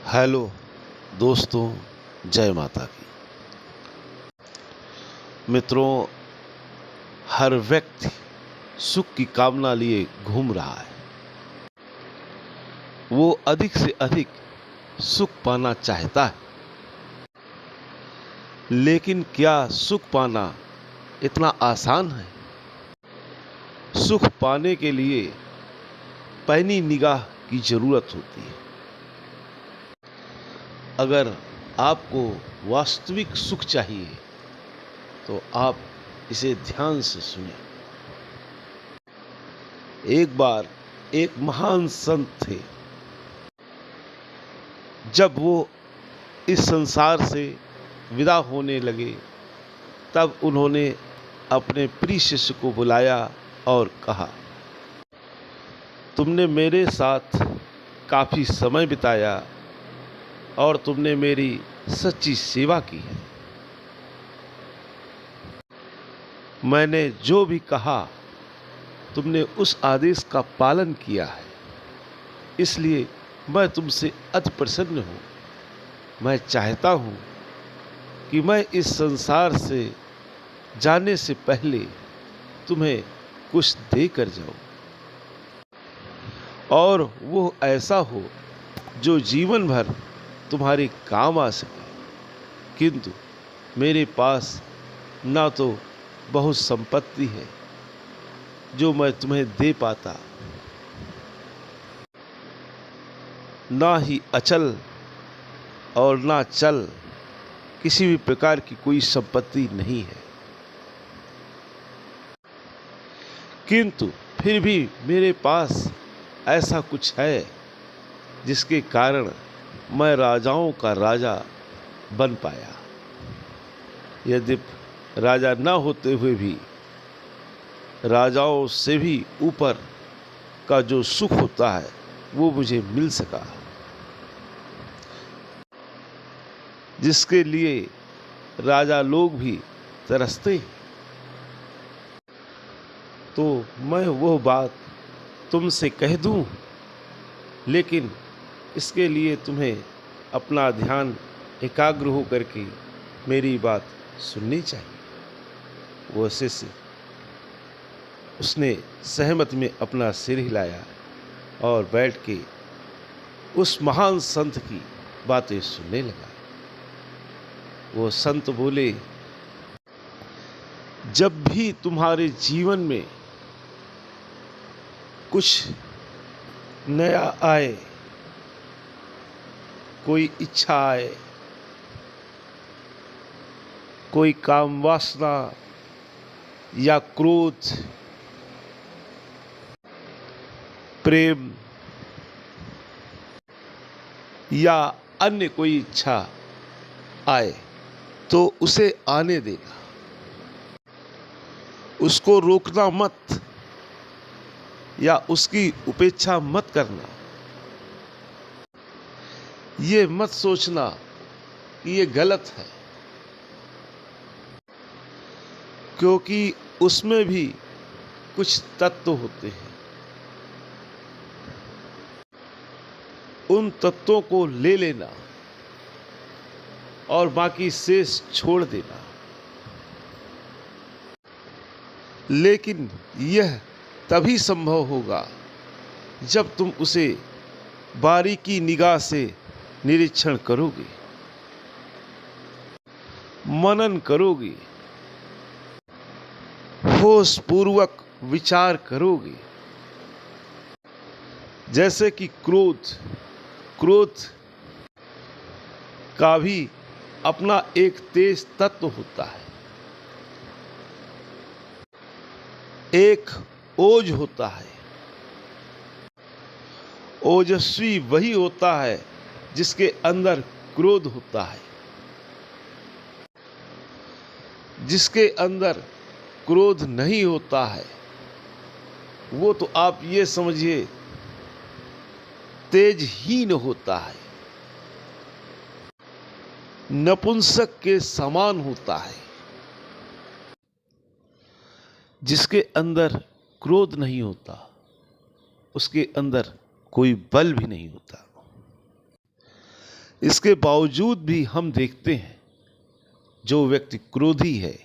Hello दोस्तों, जय माता की। मित्रों, हर व्यक्ति सुख की कामना लिए घूम रहा है। वो अधिक से अधिक सुख पाना चाहता है, लेकिन क्या सुख पाना इतना आसान है? सुख पाने के लिए पैनी निगाह की जरूरत होती है। अगर आपको वास्तविक सुख चाहिए तो आप इसे ध्यान से सुनें। एक बार एक महान संत थे। जब वो इस संसार से विदा होने लगे, तब उन्होंने अपने प्रिय शिष्य को बुलाया और कहा, तुमने मेरे साथ काफ़ी समय बिताया और तुमने मेरी सच्ची सेवा की है। मैंने जो भी कहा तुमने उस आदेश का पालन किया है, इसलिए मैं तुमसे अति प्रसन्न हूँ। मैं चाहता हूँ कि मैं इस संसार से जाने से पहले तुम्हें कुछ दे कर जाऊँ, और वो ऐसा हो जो जीवन भर तुम्हारे काम आ सके। किंतु मेरे पास ना तो बहुत संपत्ति है जो मैं तुम्हें दे पाता, ना ही अचल और ना चल किसी भी प्रकार की कोई संपत्ति नहीं है। किंतु फिर भी मेरे पास ऐसा कुछ है जिसके कारण मैं राजाओं का राजा बन पाया। यद्यपि राजा न होते हुए भी राजाओं से भी ऊपर का जो सुख होता है वो मुझे मिल सका, जिसके लिए राजा लोग भी तरसते। तो मैं वो बात तुमसे कह दूं, लेकिन इसके लिए तुम्हें अपना ध्यान एकाग्र हो करके मेरी बात सुननी चाहिए। वो शिष्य उसने सहमत में अपना सिर हिलाया और बैठ के उस महान संत की बातें सुनने लगा। वो संत बोले, जब भी तुम्हारे जीवन में कुछ नया आए, कोई इच्छा आए, कोई काम वासना या क्रोध, प्रेम या अन्य कोई इच्छा आए, तो उसे आने देना, उसको रोकना मत या उसकी उपेक्षा मत करना। ये मत सोचना कि ये गलत है, क्योंकि उसमें भी कुछ तत्व होते हैं। उन तत्वों को ले लेना और बाकी शेष छोड़ देना। लेकिन यह तभी संभव होगा जब तुम उसे बारीकी निगाह से निरीक्षण करोगे, मनन करोगे, होश पूर्वक विचार करोगे। जैसे कि क्रोध का भी अपना एक तेज तत्व होता है, एक ओज होता है। ओजस्वी वही होता है जिसके अंदर क्रोध होता है। जिसके अंदर क्रोध नहीं होता है, वो तो आप ये समझिए तेजहीन होता है, नपुंसक के समान होता है। जिसके अंदर क्रोध नहीं होता, उसके अंदर कोई बल भी नहीं होता। इसके बावजूद भी हम देखते हैं जो व्यक्ति क्रोधी है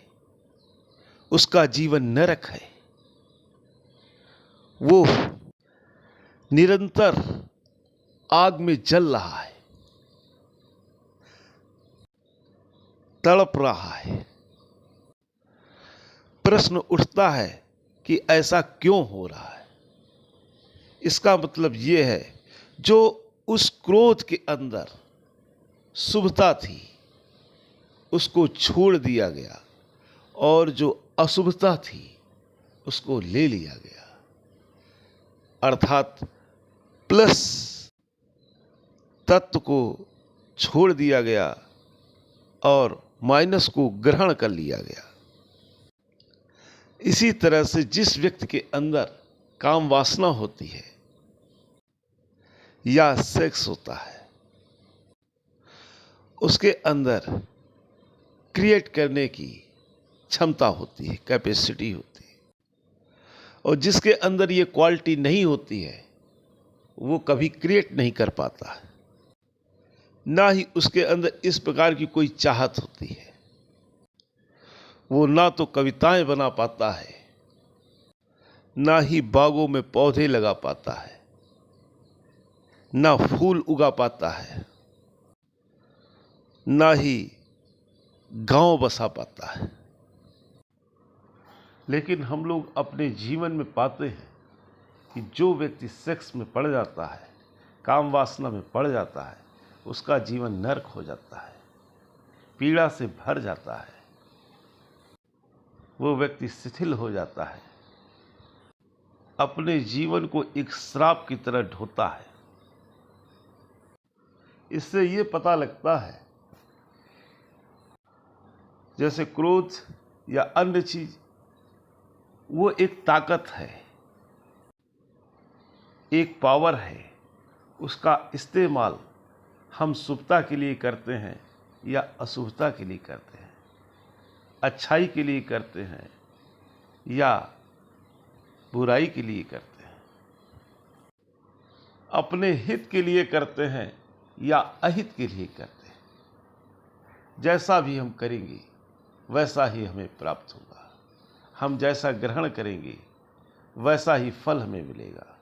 उसका जीवन नरक है। वो निरंतर आग में जल रहा है, तड़प रहा है। प्रश्न उठता है कि ऐसा क्यों हो रहा है। इसका मतलब यह है जो उस क्रोध के अंदर शुभता थी उसको छोड़ दिया गया और जो अशुभता थी उसको ले लिया गया, अर्थात प्लस तत्व को छोड़ दिया गया और माइनस को ग्रहण कर लिया गया। इसी तरह से जिस व्यक्ति के अंदर काम वासना होती है या सेक्स होता है उसके अंदर क्रिएट करने की क्षमता होती है, कैपेसिटी होती है। और जिसके अंदर ये क्वालिटी नहीं होती है वो कभी क्रिएट नहीं कर पाता है, ना ही उसके अंदर इस प्रकार की कोई चाहत होती है। वो ना तो कविताएं बना पाता है, ना ही बागों में पौधे लगा पाता है, ना फूल उगा पाता है, ना ही गांव बसा पाता है। लेकिन हम लोग अपने जीवन में पाते हैं कि जो व्यक्ति सेक्स में पड़ जाता है, काम वासना में पड़ जाता है, उसका जीवन नरक हो जाता है, पीड़ा से भर जाता है। वो व्यक्ति शिथिल हो जाता है, अपने जीवन को एक श्राप की तरह ढोता है। इससे ये पता लगता है जैसे क्रोध या अन्य चीज वो एक ताकत है, एक पावर है। उसका इस्तेमाल हम शुभता के लिए करते हैं या अशुभता के लिए करते हैं, अच्छाई के लिए करते हैं या बुराई के लिए करते हैं, अपने हित के लिए करते हैं या अहित के लिए करते हैं। जैसा भी हम करेंगे वैसा ही हमें प्राप्त होगा। हम जैसा ग्रहण करेंगे वैसा ही फल हमें मिलेगा।